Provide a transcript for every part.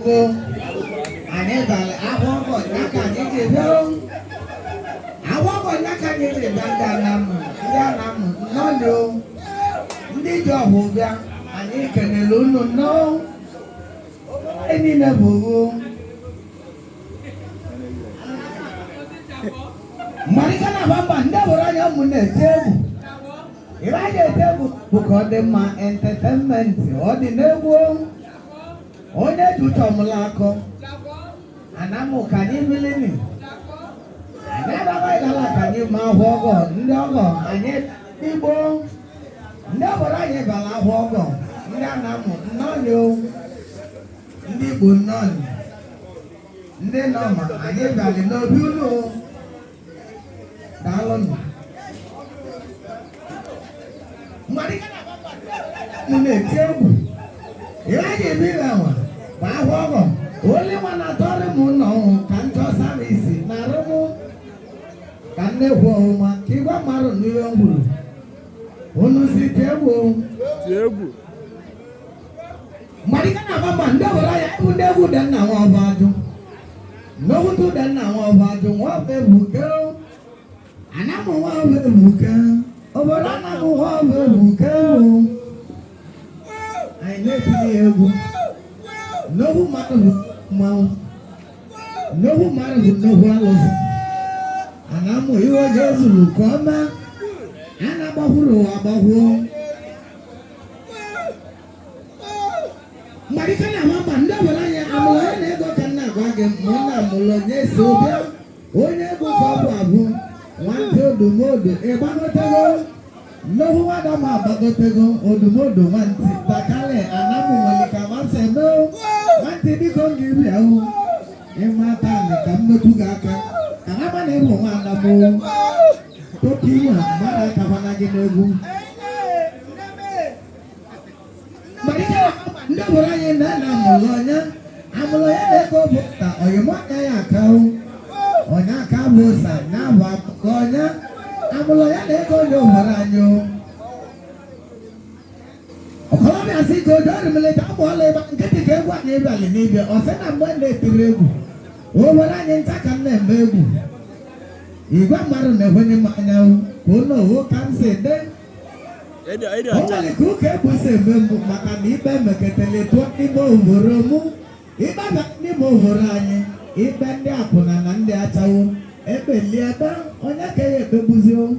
cô anh ấy bảo là áo hoa gọi nhắc cả những gì không áo hoa gọi nhắc cả những gì đang nằm nó đường đi cho hồ vàng anh ấy cần để luôn luôn nó anh đi là hồ Marika na baba ndabo ranya mune tebu iraje tebu bukode ma entertainment odi newo onye tuto mlako anamu kanyi bilini anaba ba igala kanyi ma hogo ndogo anye Igbo ndabo ranya bala hogo ndanamu nonyo ndi Igbo nonyo ndi noma anye bali no biuno Dalon. Marika na baba mune tebu. Iraje bilawa. Ba hogo. Ole wana tore mu no kan to service na rumu. Kan ne ho ma ki gwa maru ni yonguru. Onu si tebu. Tebu. Marika na baba ndabora ya kundebu dan na wa baju. No wutu dan na wa baju wa be buke. Anamu wa webuka, obora anamu wa webuka. I need to egu. No matter mau, no matter no walos. Anamu iwa Jesu lukoma, anabahuru abahu. Marika na mama ndabala ya amula nego kana gwage mona mulo Jesu bia. Onye bu babu abu. One odumodo egbagotego nohu adama agbagotego odumodo wanti takale anamu molika maseno wanti biko ngiri ahu emata ni kammetu gaka kanaba na ero nwa anamu tokiwa mara kabana ginegu marika ndabura ye na amulonya nego bota oyemonya ya kawo onya kabosa na wa konya amulo ya le ko yo maranyo okolo bi asiko do mele ta mo le ba nkete ke gwa ni ba le ni be o se na mo le tiregu o wala nyi ntaka na megu igwa maru na honi manya ko no wo kan se de ede o wale ku ke bu se membu maka ni be meketele to ni bo horomu iba ba ni bo horanyi ibe ndị akwụna na ndị achawo ebe liebe onye ka ya ekpebuzio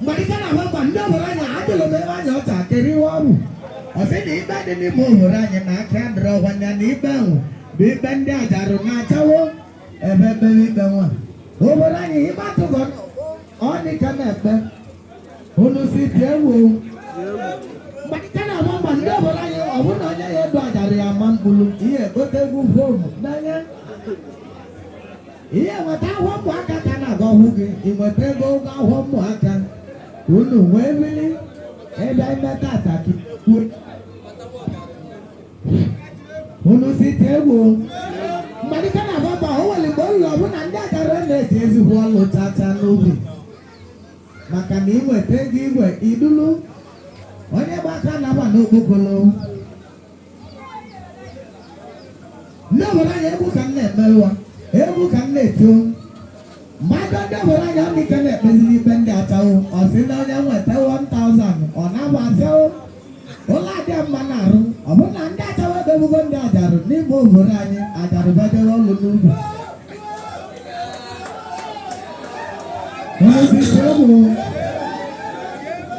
Marika na baba ndị obodo anyị ajụlụ m ebe anya ọcha kere iwe ọrụ ọsị na ibe dị n'ime obodo anyị na aka ndịrị ọhụnya na ibe ahụ bụ ibe ndị ajarụ na achawo ebe ekpere ikpe nwa obodo anyị ibe atụgọ ọ dịka na-ekpe unu si tie wo Marika na baba ndị obodo anyị ọ bụ na onye ya edu ajarụ ya ma mkpụrụ ihe gote egwu fonu n'anya ihe nweta ahụ ụmụaka ka na-aga ọhụ gị inweta ego ụgwọ ahụ ụmụaka unu wee mmiri ebe imeta ataki unu site egwu Marika na baba o nwere mgbe ụlọ ọ bụ na ndị agara na-eji ezigbo ọlụ chacha n'obi maka na inweta ego igwe idulu onye gbaka na-aba n'okpokolo ndị obodo anyị egwu ka m na-emewa egwu ka m na-eto mmadụ ndị obodo anyị ndị ka na-ekpezi n'ibe ndị achawo ọ sị na onye nweta 1000 ọ na-agbazio ụlọ adị mma na-arụ ọ bụ na ndị achawo ebebugo ndị ajarụ n'ime obodo anyị ajarụ bedere ọlụ n'ugwu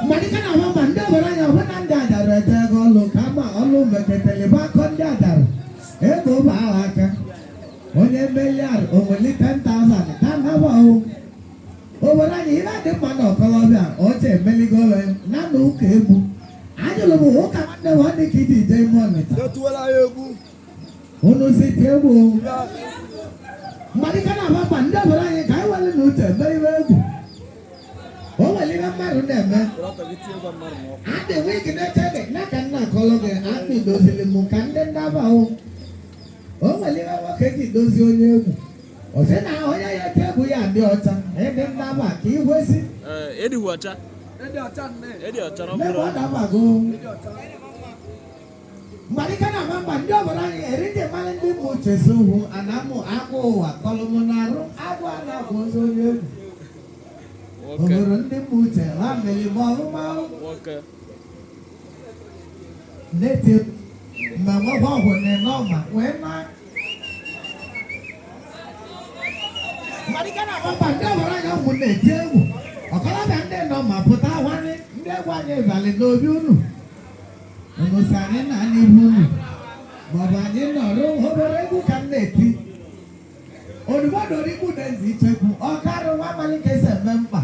Marika na baba ndị obodo anyị ọ bụ na ndị ajarụ eje ego ọlụ ka ma ọlụ meketele bụ akọ ndị ajarụ ego bụ ahụ aka onye miliard onweli 10,000 ka naba obodo anyị ihe dị mma na ọkọlọbịa oche emeligo na na ụka egwu ajụlụ m ụka nwanne m dị ka iji ije ime ọnịcha unu si tie egwu Marika na baba ndị obodo anyị ka anyị wele na uche eme iwe egwu o nwere ihe mmadụ na-eme adị wig na-echede na ka nna akọlọ gị adị dozili m ka ndị ndaba ahụ o nwere ihe nwoke ji dozie onye egwu ọ sị na onye ya ete egwu ya dị ọcha ịdị ndaba ka igwesi Edi ọcha nne. Edi ọcha n'ebe ọ dabago Marikana mamba ndio borani erinde male ndi muche suhu anamu ako wa kolomonaro ako ana gozo yedu. Okay. Ogoro ndi muche rameli mawu mawu. Okay. Neti mama wawo ne noma wema. Marikana mamba ndio borani omune jewu. Okola bande noma puta wane nde wanye vale nobi unu. Onosane na ni hunu. Baba ni noro obere ku kaneti. Odubodo ri ku denzi cheku. Okaro wa malike se mempa.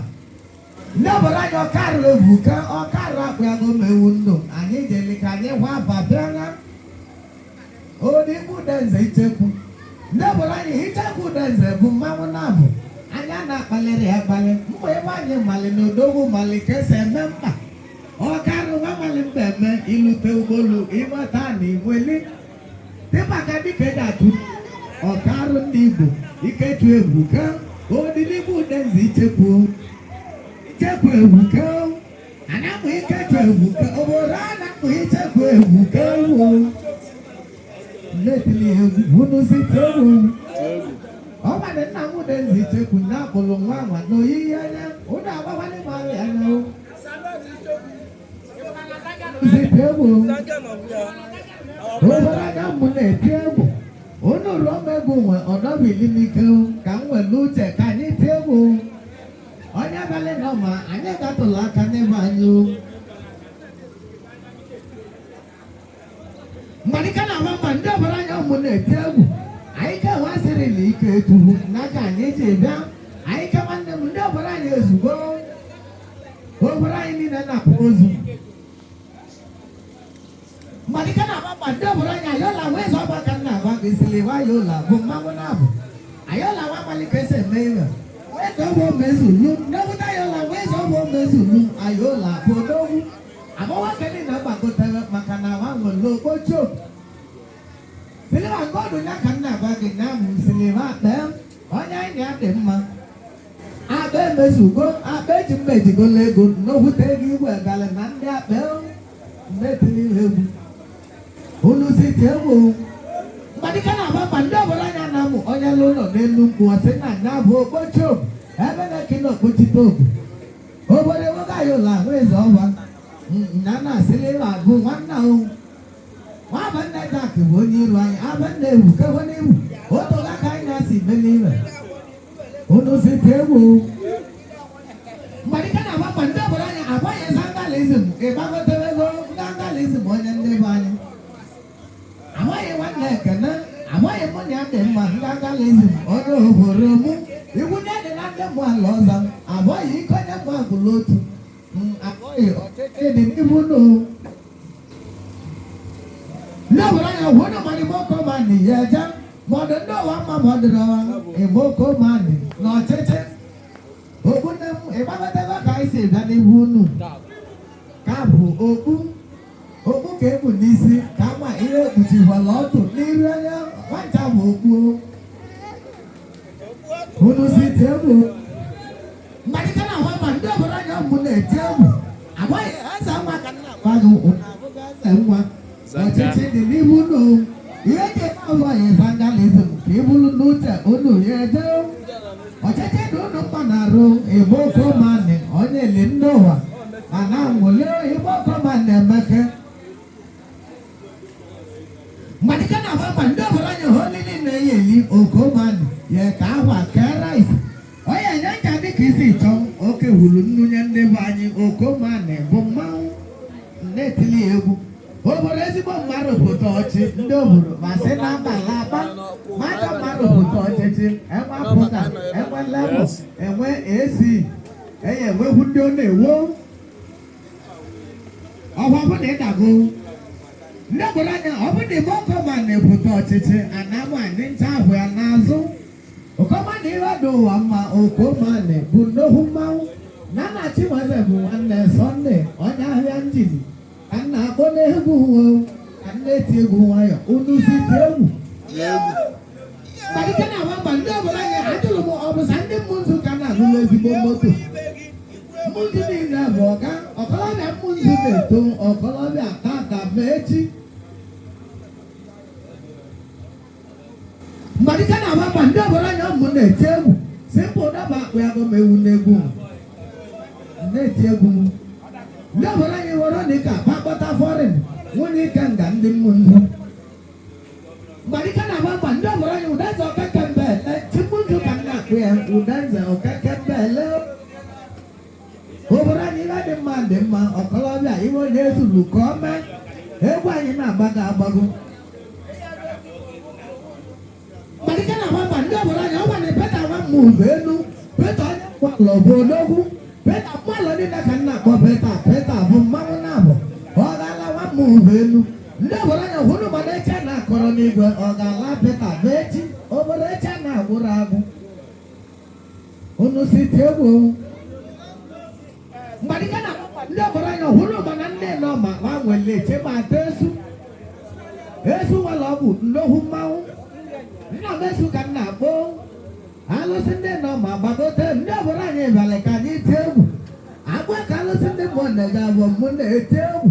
Ndabara yo karo ebuka, okaro akwa go mewundo. Anyi delika anyi wa babana. Odi ku denzi cheku. Ndabara ni hita ku denzi bu mamu nabu. Anya na palere akpale. Mwe wanye mali no dogu malike se mempa. Ọ̀kàrù wàmàlì mbẹ̀mẹ̀ ìlú tẹ̀wọ́lù ìmọ̀tàní ìwélé. Tẹ́pàkàdé kẹ́dàtú. Ọ̀kàrù ndị Igbo iketu ebuka. Odilibu dẹ̀nzi ichekwu. Ichekwu ebuka. Anamụ iketu ebuka. Obodo anamụ ichekwu ebuka. Netili egwu bunu si tewu. Ọmadị nna mụ dẹ̀nzi ichekwu n'akpụlụ nwa nwa n'oyiyi anya. Ụdọ agbawalị ma ọrịa anya. Table. Obaraja mune table. Ono romego wa odobi limiko kan we lute kan table. Onya bale no ma anya gatola kan banyu. Marika na mama ndo obaraja mune table. Aika wasiri like tuhu na kan jeba. Aika manne ndo obaraja ezugo. Obaraja ni na pozu. Marikana mama ndabura nya yola wezo bakana bagisiliwa yola bumamunabu ayola wa malikese mewa wezo bo mezulu ndabuta yola wezo bo mezulu ayola podogu amawa keni na bakota makana wango lokocho siliwa ngodo nya kanna bagina musiliwa dem onya nya demma abe mezugo abe jimbeji golego no hutegi we gale nande abe metili hebu Olusi tewo. Marikana mama ndabura nya namu onya lono n'elu mkpu ose na nyabu okpocho. Ebe na kino kpochitobu. Obore woga yola wezo ọba. Nana siliwa bụ nwanna o. Waba nne jaki bụ onye iru anyị. Aba nne ewu kewe n'iwu. Otoga ka anyị na-asi meliwe. Olusi tewo. Marikana mama ndabura nya agbaghị zangalizm. Ịgbagotewego ngangalizm onye ndị bụ anyị. Amaghị nwanne ekene, amaghị mụ na ya dị mma ngangalizm onye obodo mụ. Iwu nye dị na ndị mụ ala ọzọ, abụghị ike onye mụ agụlụ otu. Abụghị ọtụtụ dị n'ihu n'o. Ndị obodo anya hụ na mmadụ moko mani ya eje, mmadụ ndị ọwa mma ma ọ dịrị ọwa, ịmoko mani na ọchịchị. Okpu nne m, ịgbabatebe ka anyị si bịa n'ihu unu. Ka bụ okpu. Okpu ka ebu n'isi ka ama ihe ekpuchikwala ọtụ n'iru anya nwata bụ okpu. Unu si tebụ. Mmalite na ahụ ma ndị obodo anya mbụ na-eti egwu. Agbaghị eze nwa ka nna agbaghị eze nwa. Ọchịchị dị n'ihu unu. Ihe dị n'ụlọghị vandalism ka ibulu n'uche unu ya eje. Ọchịchị dị unu mma na-arụ Igbo kọmandị onye eli ndị ụwa. Mana nwụli Igbo kọmandị emeke. Marikana mama ndabura nya holili na yeli okomani ye ka ahwa ka rice. Oya nya ka dị ka isi chọm oke hulu nnunye ndị bụ anyị okomani bụ mmanwụ netili egwu. Obodo ezigbo mmadụ obodo ọchị ndị obodo ma sị na mbala aba mmadụ mmadụ obodo ọchịchị enwe apụta enwe level enwe esi enwehu ndị ọ na-ewo ọgwa bụ na ịdago. Ndị obodo anya ọ bụ na Igbo kọmandị na-ebute ọchịchị anamụ anyị ncha ahụ ya n'azụ. Okọmandị ihe dị ụwa mma okọmandị bụ nnukwu mmanwụ. Nana Chinweze bụ nwanne Sọnde onye ahịa njini. Ka nna akpọ n'egwu uwe ka nna eti egwu nwayọ unu si ti egwu. Malite na nwamba ndị obodo anya ajụrụ m ọ bụ sa ndị mmụnzu ka na-alụrụ ezigbo moto. Mmụnzu niile bụ ọga ọkọlọbịa mmụnzu na-eto ọkọlọbịa aka ma echi. mgbadika na ababa ndị ọbụla anya ụmụ na-eti egwu simpụl daba akpụ ya gọm ewu n'egwu na-eti egwu ndị ọbụla anyị were dịka akpakpọta fọrin nwunye ike nga ndị mmụnzu mgbadika na ababa ndị ọbụla anyị ụdanze ọkeke mbele chimunzu ka m na-akpụ ya ụdanze ọkeke mbele obodo anyị ihe dị mma ọkọlọbịa iwe onye ezulu ka ọ mee egwu anyị na-agbago agbago mgbadika na ababa ndị ọbụla anyị ọgwa na peta nwa mma ube elu peta onye kwalọ bụ odogwu peta mmalọ niile ka m na-akpọ peta bụ mmanwụ na-abụ ọ ga-ala nwa mma ube elu ndị obodo anya hụrụ mmadụ eche na-akọrọ n'igwe ọ ga-ala peta bụ echi obodo eche na-agwụrụ agwụ unu si tie egwu mgbadika na ndị obodo anya hụrụ mana nne nọ ma ha nwere eche ma ata esu nwere ọgwụ nnohu mmanwụ nna m esu ka m na-akpọ alụsị ndị nọ ma gbagote ndị obodo anyị bịara ka anyị tie egwu agwụ ka alụsị ndị mmụọ na-ga abụ mụ na-eti egwu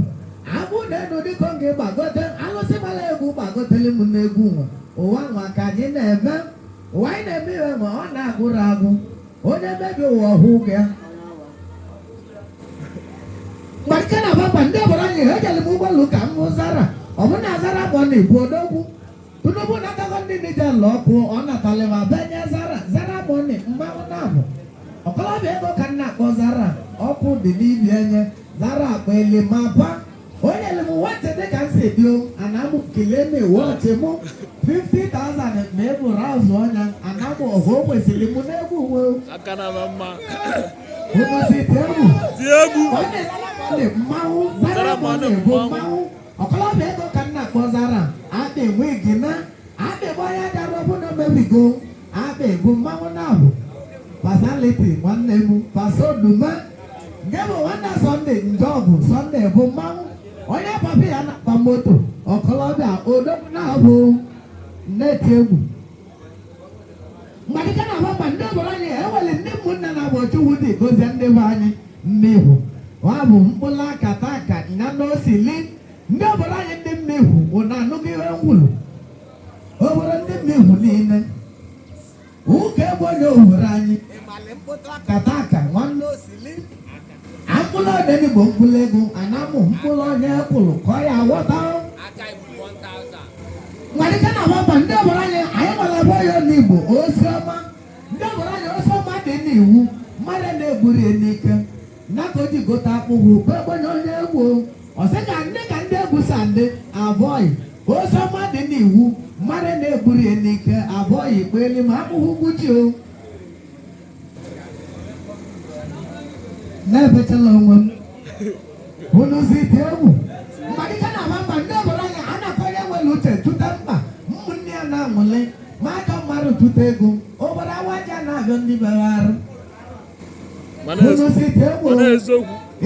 agwụ na-enu dịka oge gbagote alụsị mara egwu gbagotele m n'egwu nwa ụwa nwa ka anyị na-eme ụwa anyị na-eme ihe ma ọ na-agụrụ agụ onye mebi ụwa ọhụ ya mgbadika na ababa ndị obodo anyị ejele m ụgbọelu ka m hụ zara ọ bụ na zara bụ ọ na-ebu odogwu tunubu na-agago ndị nije lọ ọkụ ọ natalịba benye zara bụ ọ mmanwụ na-abụ ọkọlọbịa ego ka m na-akpọ zara ọkụ dị n'ibi enye zara akpa ele ma ba onye ele m nwantị dị ka m si bio anamụ kelee m ewu ọchị mụ 50,000 ma e bụrụ azụ ọnya anamụ ọhụ o kwesịrị mụ n'egwu uwe unu si tie egwu mmanwụ zara bụ ọ na-ebu mmanwụ ọkọlọbịa ego ka m na-akpọ zara ada enwe gina ada ebe onye dara obodo mebigo ada ebu mmanwụ na-abụ pasaliti nwanne m pasodume nke bụ nwanne sọnde njọgụ sọnde bụ mmanwụ onye papi ya na-akpa moto ọkọlọbịa odogwu na-abụ nneti egwu mgbadika na ababa ndị obodo anyị enwere ndị ụmụnne na-abụ chukwu dị gozie ndị be anyị mmehụ ọ bụ mkpụrụ akata aka nya n'osili ndị obodo anyị ndị mmehụ bụ na anụghị ihe ngwulu obodo ndị mmehụ niile ụka ebe onye obodo anyị akata aka nwanne osili mkpụrụ odeni bụ mkpụrụ ego anamụ mkpụrụ onye kwụrụ ka ọ ya ghọta mgbadika na ababa ndị obodo anyị nwere ebe onye n'Igbo osiọma ndị obodo anyị osiọma dị n'iwu mmadụ na-egburi ya n'ike naka o ji gote akpụgwụ kpekpenye onye egwu ọsị ka ndị egwu sa ndị abụọghị osiọma dị n'iwu mmadụ na-egburi ya n'ike abụọghị kpeli ma akpụgwụ gbuchi o na-ebechala onwe m unu si tie egwu mgbadika na ababa ndị obodo anyị anakọ onye nwere uche tụta mkpa ụmụnne ya na-anwụle ma aka mmadụ tụta ego obodo awaja na-abịa ndị bere arụ unu si tie egwu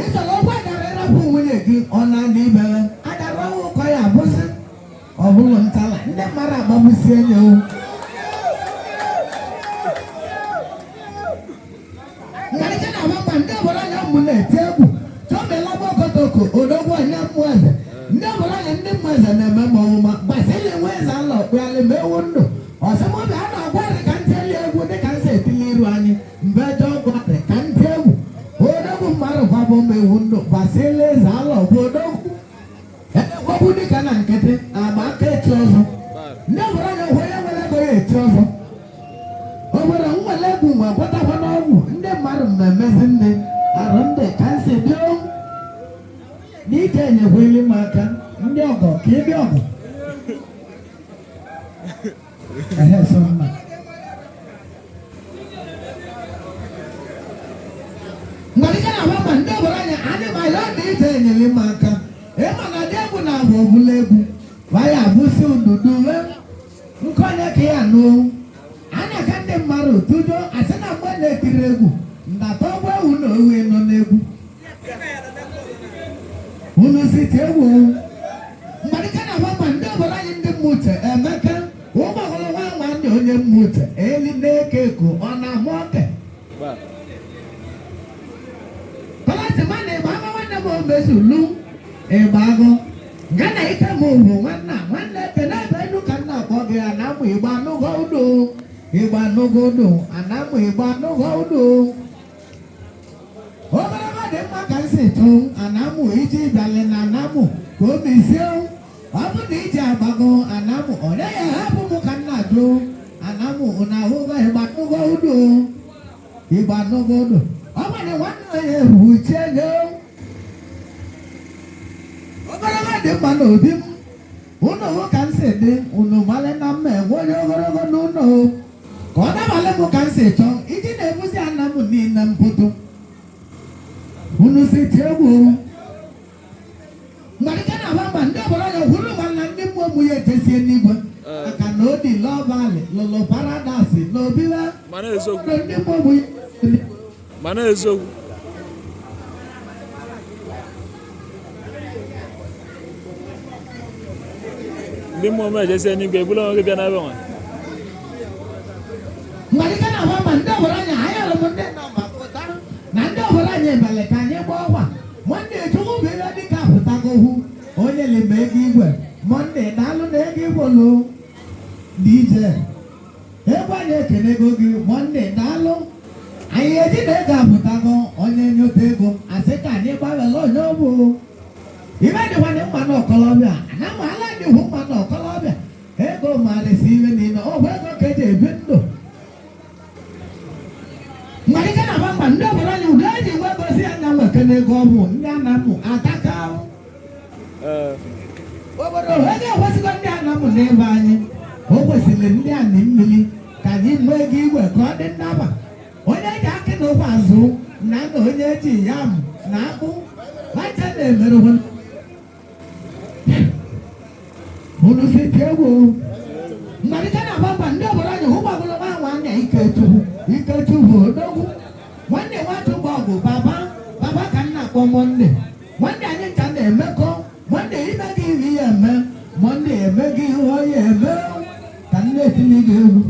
ịsọrọ ọgwụ agara ịrapụ nwunye gị ọ na-ana ibere agara ọnwụ ụkọ ya abụzi ọ bụrụ ntala ndị mmadụ agbagbusie nye o mgbadika na ababa ndị obodo anya ụmụ na-eti egwu chọmelaba okotoko odogwu onye mmụọ eze ndị obodo anya ndị mmụọ eze na-eme ma ọmụma gbasịla enwe eze ala ọkpụghalị ma ewu ndụ ọsọmọbịa a na-agwa dị ka ntị elu egwu dị ka nsị etili iru anyị mgbe je ọgwụ dị ka ntị egwu odogwu mmadụ gbabụ ma ewu ndụ gbasịla eze ala ọbụ odogwu egwogwu dịka na nkịtị agba aka echi ọzọ ndị obodo anya hụ onye nwere ego ya echi ọzọ obodo nwere egwu ma gwatakwa n'ọgwụ ndị mmadụ mmemmezi nne arụ ndị ka nsị dị n'ike enyekweli m aka ndị ọgọ ka ịbịa ọgọ so mma mgbadika na ababa ndị obodo anya adịbaya ọ dị ije enyere m aka ịma na dị egwu na abụ ọbụla egwu waya abụsi ududu nkọnye ka ya nụ anya ka ndị mmadụ tụjọ asị na mgbe na-ekiri egwu ndata ọgbọ ewu na owe nọ n'egwu unu si tie egwu mgbadika na ababa ndị obodo anyị ndị mmụche emeka ụgbọgọrọ nwa nwanne onye mmụche eli na-eke eko ọ na-amụ ọke palati mana ịgba agụ nwanne m omezulu ịgba agụ ga na ike m ugwu nwanne eke na-ebe enu ka nna akpọ gị ya na amụ igbo anụgo udo Igba n'ogodo anamu igba n'ogodo. Ogologo dị mma ka nsi tụ anamu iji ịbịalị na anamu ka o mesie. Ọ bụ na iji agbago anamu ọ naghị ahapụ m ka nna jụ anamu na ahụgo igba n'ogodo. Igba n'ogodo. Ọ nwere nwanne ya ehuchie gị. Ogologo dị mma n'obi m. Unu hụ ka nsi dị unu male na mma enwe onye ogologo n'ụlọ. Ka ọ dabala m ka nsi chọọ iji na-ebuzi anamu niile mpụtụ. Unu si tie egwu. Mgbe na abamba ndị ọbụla ya hụrụ nwanna ndị mmụọ mụ ya ejesie n'igwe. Maka na o dị Love Valley, Lolo Paradise, n'obiwa. Ndị mmụọ mụ ya. Mana eziokwu. Ndị mmụọ mụ ejesie n'igwe ebula nwoke bịa n'ebe nwa. Mgbe na abamba ndị ọbụla ya ayọrọ m ndị nọ ma pụta. Na ndị ọbụla ya ebele ka anyị gbaa ọgwa. Monde chukwu bụ ihe dịka apụtagohu. Onye lembe ego igwe. Monde daalụ na ego igwolu. DJ. Egwu anyị ekenego gị. Monde daalụ. Anyị eji na ego apụtago onye nyote ego. Asị ka anyị gbawela onye ọ bụ. Ibe dịkwa na mma n'ọkọlọbịa. Na mma ala dị hụ mma n'ọkọlọbịa. Ego marịsị iwe niile. Ọ bụ ego ka eji ebi ndụ. Mgbe na abamba ndị ọbụla anyị ụdị eji nwe gosi ya na nwekene ego ọ bụ ndị anamụ ataka ahụ. Obodo ego ekwesịgo ndị anamụ n'ebe anyị. O kwesịrị ndị anị mmiri ka anyị nwee ego igwe ka ọ dị nnaba. Onye eji akị na ụkwụ azụ na onye eji yam na akpụ nwacha na-emerụ ha. Unu si tie egwu. Mgbe na abamba ndị obodo anyị hụ gbagolo nwa nwanne Ikechukwu odogwu. Nwanne nwatụ bụ ọgụ baba ka nna akpọ Monde. Monde anyị ka na-emekọ. Monde ime gị ihe ya eme. Monde eme gị ihe ọ ya eme. Ka nne etinye gị egwu.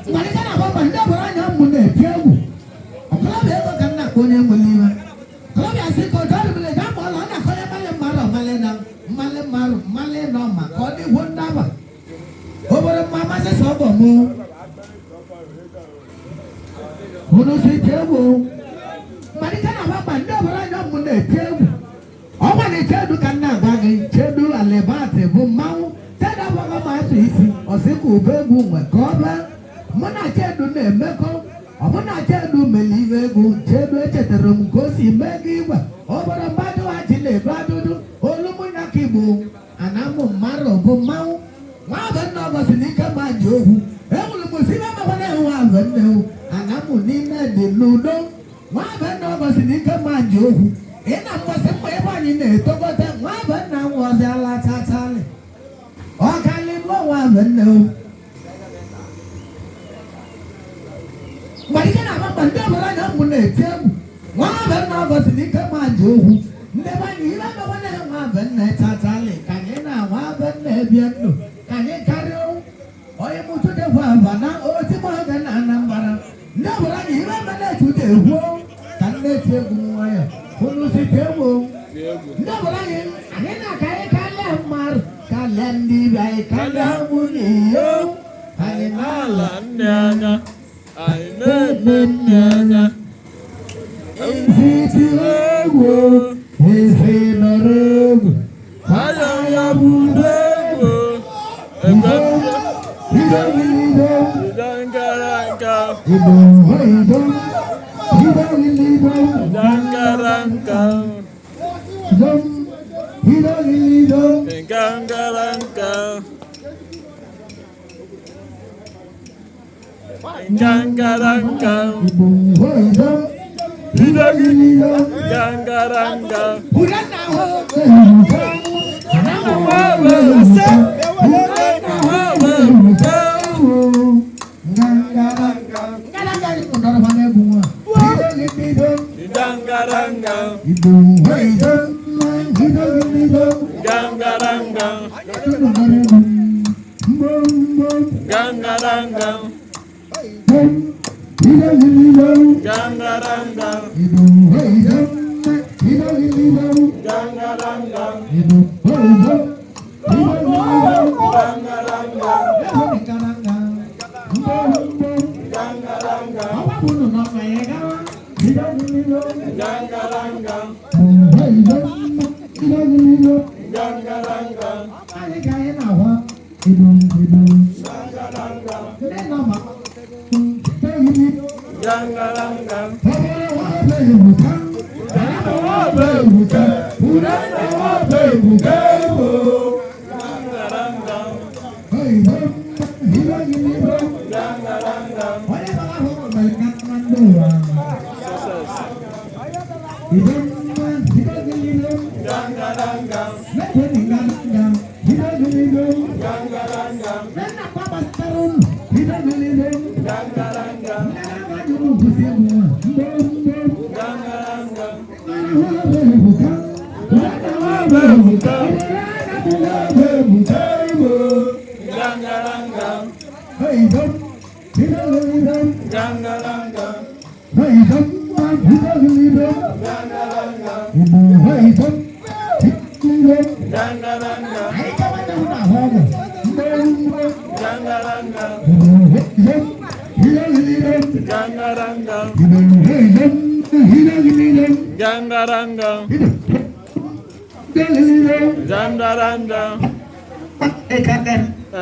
Mgbe na abamba ndị obodo anyị ụmụ na-eti egwu. Ọkọlọbịa ego ka nna akpọ onye nwere iwe. Ọkọlọbịa si ka ojo ọdụbele ga mụ ọla ọ na-akọnye mmalị nọ maka ọ dịgwo ndaba. Obodo mma amasị sọgbọ mụ. Unu si tie egwu. Mmalite na abamba ndị obodo anyị ụmụ na-eti egwu. Ọgwa na Chedu ka nna agwa gị. Chedu Alibati bụ mmanwụ. Chedu abụghị m asụ isi. Ọsịkwa ube egwu nwe ka ọ bịa. Mụ na Chedu na-emekọ. Ọ bụ na Chedu mere iwe egwu. Chedu echetara m ka o si mee gị igwe. Obodo mmadụ hachi na-ebu adụdụ. Olu mụ na ka Igbo anamụ mmadụ bụ mmanwụ. Nwa abụ nna ọgọsị n'ike ma ji okwu. Enwere m osi na amakwa na ewu abụ nne ewu. Anamụ n'ime dị n'udo. Nwa abụ nna ọgọsị n'ike ma ji okwu. Ị na mgbasị mma ebe anyị na-etogote. Nwa abụ nna m ọzọ alachachalị. Ọ kalị bụ nwa abụ nne ewu. Mgbe ike na-abamba ndị ọbụla anya ụmụ na-eti egwu. Nwa abụ nna ọgọsị n'ike ma ji okwu. Ndị be anyị ihe agawa na nwa abụ nna chachalị. Ka anyị na-nwa abụ nna ebie ndụ. Ka anyị karịa onye mụtụ dịkwa aba na otigbo oge na Anambra. Ndị ọbụla anyị ihe ebe na-etu na-egwu ka nne eti egwu nwa ya. Unu si tie egwu. Ndị ọbụla anyị na-aka anyị kalịa mmadụ kalịa ndị ibe anyị kalịa nwunye iyo. Anyị Ala nne anya. Anyị na-eme nne anya. ezi tiri egwu. Ezi nọrọ egwu. Aya ya bụ egwu.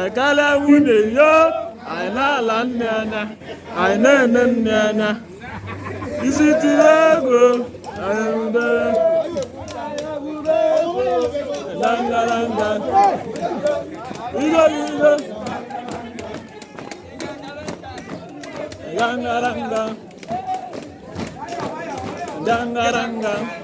Ekele nwunye yo, anyị na-ala nne anya, anyị na-ene nne anya. Isi tiri ego, anyị ude. Gangaranga, igo. Gangaranga.